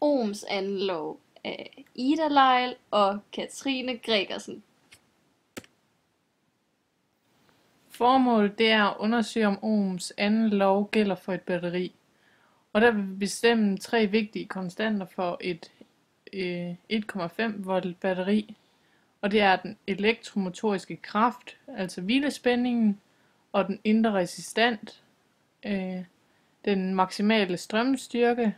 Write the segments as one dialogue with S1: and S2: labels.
S1: Ohms anden lov af Ida Leil og Katrine Gregersen.
S2: Formålet det er at undersøge, om Ohms anden lov gælder for et batteri. Og der vil vi bestemme tre vigtige konstanter for et 1,5 volt batteri. Og det er den elektromotoriske kraft, altså hvilespændingen, og den indre resistent, den maksimale strømstyrke.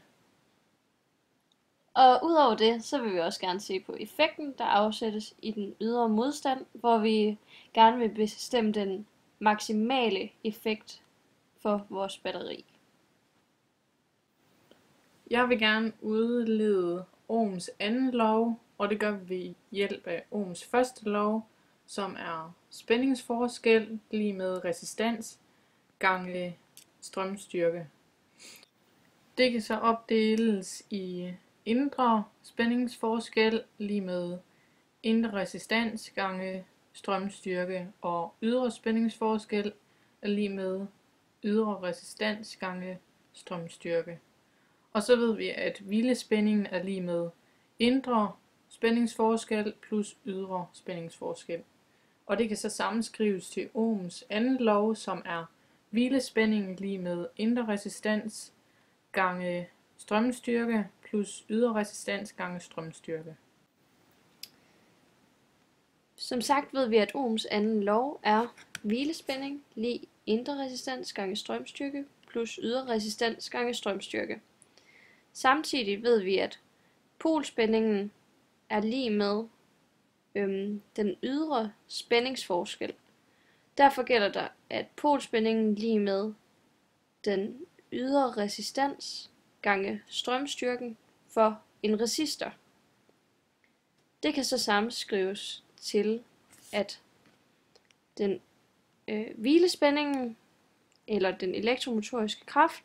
S1: Og udover det, så vil vi også gerne se på effekten, der afsættes i den ydre modstand, hvor vi gerne vil bestemme den maksimale effekt for vores batteri.
S2: Jeg vil gerne udlede Ohms anden lov, og det gør vi ved hjælp af Ohms første lov, som er spændingsforskel lige med resistans gange strømstyrke. Det kan så opdeles i indre spændingsforskel lige med indre resistans gange strømstyrke, og ydre spændingsforskel er lige med ydre resistans gange strømstyrke. Og så ved vi, at hvilespændingen er lige med indre spændingsforskel plus ydre spændingsforskel. Og det kan så sammenskrives til Ohms anden lov, som er hvilespændingen lige med indre resistans gange strømstyrke plus ydre resistans gange strømstyrke.
S1: Som sagt ved vi, at Ohms anden lov er hvilespænding lig indre resistans gange strømstyrke plus ydre resistans gange strømstyrke. Samtidig ved vi, at polspændingen er lig med den ydre spændingsforskel. Derfor gælder der, at polspændingen lige med den ydre resistans gange strømstyrken for en resistor. Det kan så sammenskrives til, at den hvilespændingen eller den elektromotoriske kraft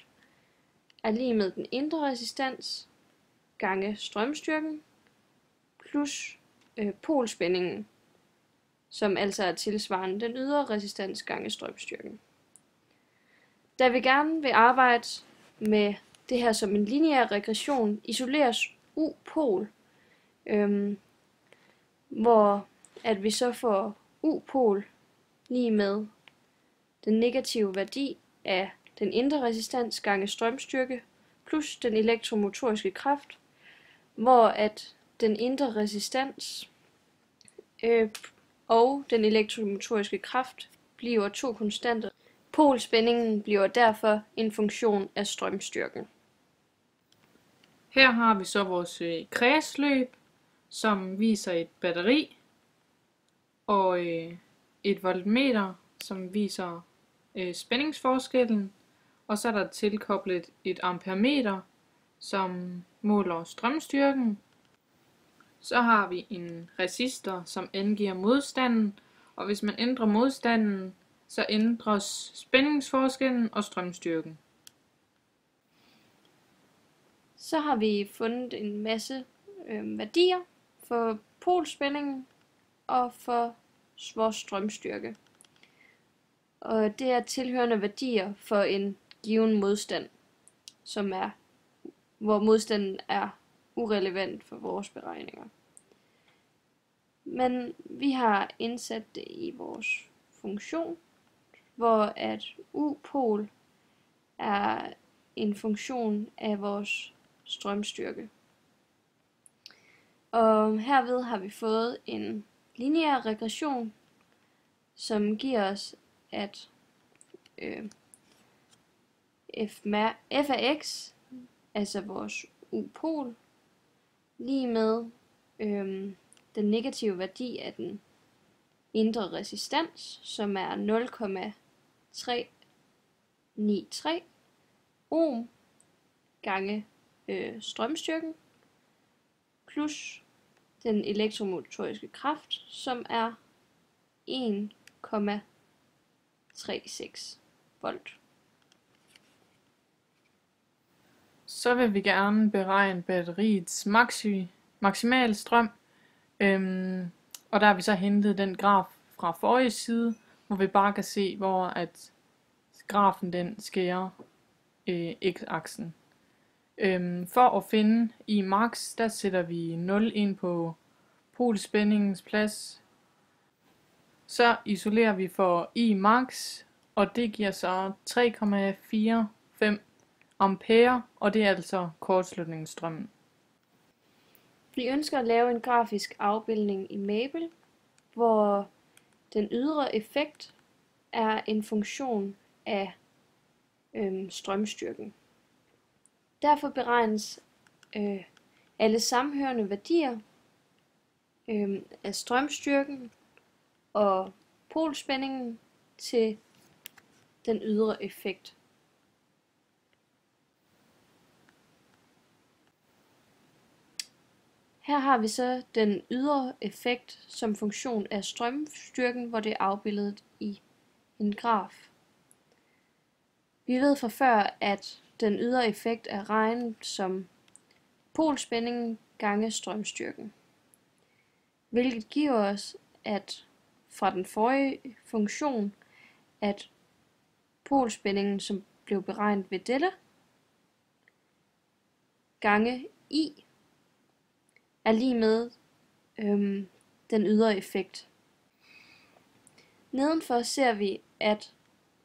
S1: er lige med den indre resistans gange strømstyrken plus polspændingen, som altså er tilsvarende den ydre resistans gange strømstyrken. Da vi gerne vil arbejde med det her som en lineær regression, isoleres U-pol, hvor at vi så får U-pol lige med den negative værdi af den indre resistans gange strømstyrke plus den elektromotoriske kraft, hvor at den indre resistans og den elektromotoriske kraft bliver to konstanter. Polspændingen bliver derfor en funktion af strømstyrken.
S2: Her har vi så vores kredsløb, som viser et batteri, og et voltmeter, som viser spændingsforskellen, og så er der tilkoblet et amperemeter, som måler strømstyrken. Så har vi en resistor, som angiver modstanden, og hvis man ændrer modstanden, så ændres spændingsforskellen og strømstyrken.
S1: Så har vi fundet en masse værdier for polspændingen og for vores strømstyrke. Og det er tilhørende værdier for en given modstand, hvor modstanden er urelevant for vores beregninger. Men vi har indsat det i vores funktion, hvor at U-pol er en funktion af vores strømstyrke. Og herved har vi fået en lineær regression, som giver os, at f af x, altså vores U-pol, lige med den negative værdi af den indre resistans, som er 0,393 ohm gange strømstyrken, plus den elektromotoriske kraft, som er 1,36 volt.
S2: Så vil vi gerne beregne batteriets maksimal strøm, og der har vi så hentet den graf fra forrige side, hvor vi bare kan se, hvor at grafen den skærer x-aksen. For at finde I max, der sætter vi 0 ind på polspændingens plads. Så isolerer vi for I max, og det giver så 3,45 ampere, og det er altså kortslutningsstrømmen.
S1: Vi ønsker at lave en grafisk afbildning i Maple, hvor den ydre effekt er en funktion af strømstyrken. Derfor beregnes alle sammenhørende værdier af strømstyrken og polspændingen til den ydre effekt. Her har vi så den ydre effekt som funktion af strømstyrken, hvor det er afbildet i en graf. Vi ved fra før, at den ydre effekt er regnet som polspændingen gange strømstyrken, hvilket giver os, at fra den forrige funktion, at polspændingen, som blev beregnet ved dette, gange I, er lige med den ydre effekt. Nedenfor ser vi, at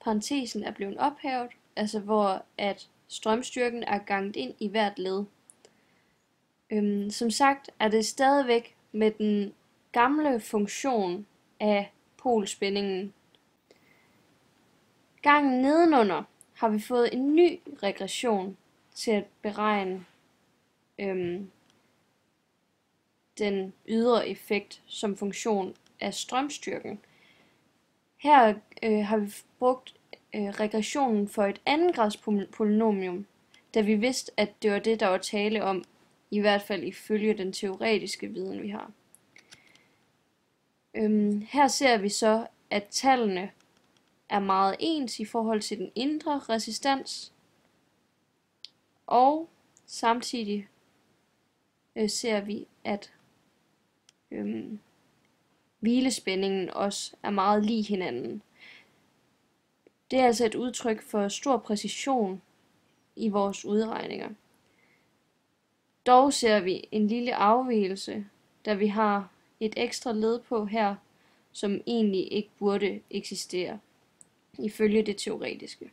S1: parentesen er blevet ophævet, altså hvor at strømstyrken er ganget ind i hvert led. Som sagt er det stadigvæk med den gamle funktion af polspændingen. Gangen nedenunder har vi fået en ny regression til at beregne den ydre effekt som funktion af strømstyrken. Her har vi brugt regressionen for et andengrads polynomium, da vi vidste, at det var det, der var tale om, i hvert fald ifølge den teoretiske viden, vi har. Her ser vi så, at tallene er meget ens i forhold til den indre resistans, og samtidig ser vi, at hvilespændingen også er meget lig hinanden. Det er altså et udtryk for stor præcision i vores udregninger. Dog ser vi en lille afvigelse, da vi har et ekstra led på her, som egentlig ikke burde eksistere, ifølge det teoretiske.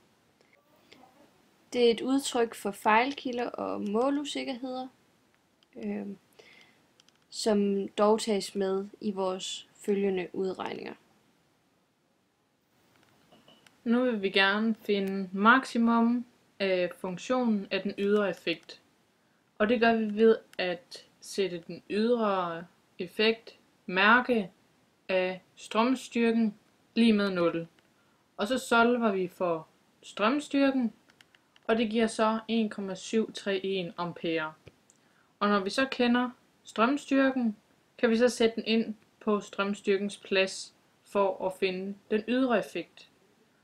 S1: Det er et udtryk for fejlkilder og målusikkerheder, som dog tages med i vores følgende udregninger.
S2: Nu vil vi gerne finde maksimum af funktionen af den ydre effekt. Og det gør vi ved at sætte den ydre effekt mærke af strømstyrken lige med 0. Og så solver vi for strømstyrken, og det giver så 1,731 ampere. Og når vi så kender strømstyrken, kan vi så sætte den ind på strømstyrkens plads for at finde den ydre effekt.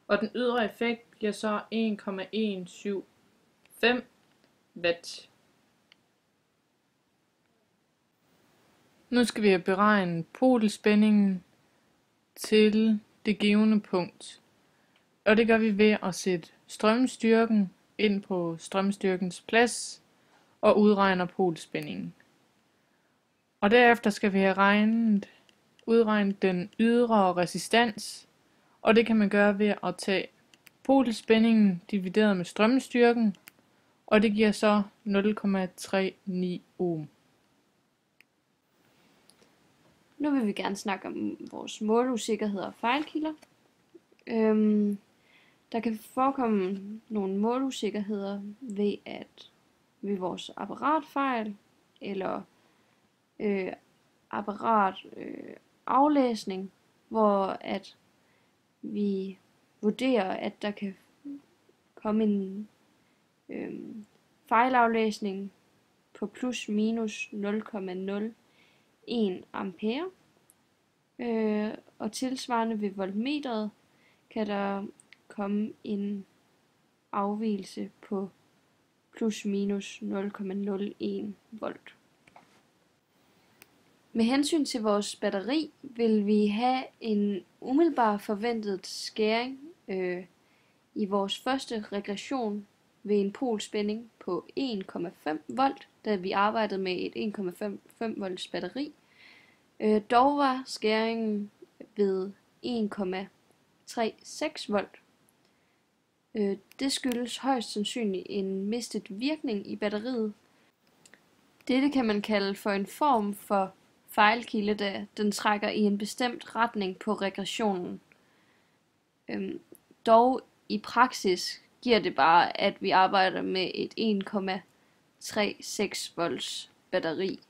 S2: Og den ydre effekt bliver så 1,175 watt. Nu skal vi have beregnet polspændingen til det givne punkt. Og det gør vi ved at sætte strømstyrken ind på strømstyrkens plads og udregner polspændingen. Og derefter skal vi have udregnet den ydre resistans, og det kan man gøre ved at tage polspændingen divideret med strømstyrken, og det giver så 0,39 ohm.
S1: Nu vil vi gerne snakke om vores målusikkerheder og fejlkilder. Der kan forekomme nogle målusikkerheder ved vores apparatfejl eller apparataflæsning, hvor at vi vurderer, at der kan komme en fejlaflæsning på plus minus 0,01 ampere. Og tilsvarende ved voltmeteret kan der komme en afvigelse på plus minus 0,01 volt. Med hensyn til vores batteri vil vi have en umiddelbar forventet skæring i vores første regression ved en polspænding på 1,5 volt, da vi arbejdede med et 1,5 volts batteri. Dog var skæringen ved 1,36 volt. Det skyldes højst sandsynligt en mistet virkning i batteriet. Dette kan man kalde for en form for fejlkilde, da den trækker i en bestemt retning på regressionen. Dog i praksis giver det bare, at vi arbejder med et 1,36 volts batteri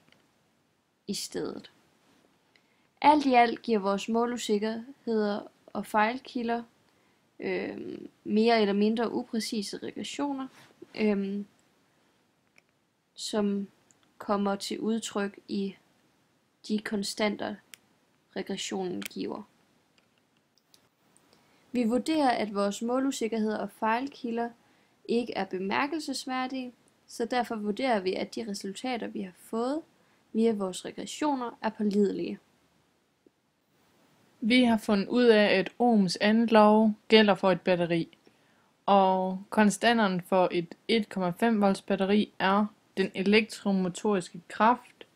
S1: i stedet. Alt i alt giver vores målusikkerheder og fejlkilder mere eller mindre upræcise regressioner, som kommer til udtryk i de konstanter, regressionen giver. Vi vurderer, at vores målusikkerheder og fejlkilder ikke er bemærkelsesværdige, så derfor vurderer vi, at de resultater, vi har fået via vores regressioner, er pålidelige.
S2: Vi har fundet ud af, at Ohms anden lov gælder for et batteri, og konstanterne for et 1,5 volts batteri er den elektromotoriske kraft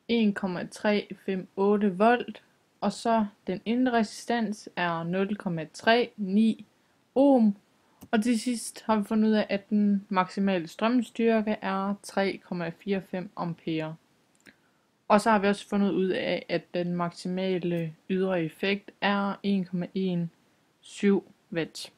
S2: 1,358 volt, og så den indre resistans er 0,39 ohm, og til sidst har vi fundet ud af, at den maksimale strømstyrke er 3,45 ampere. Og så har vi også fundet ud af, at den maksimale ydre effekt er 1,17 watt.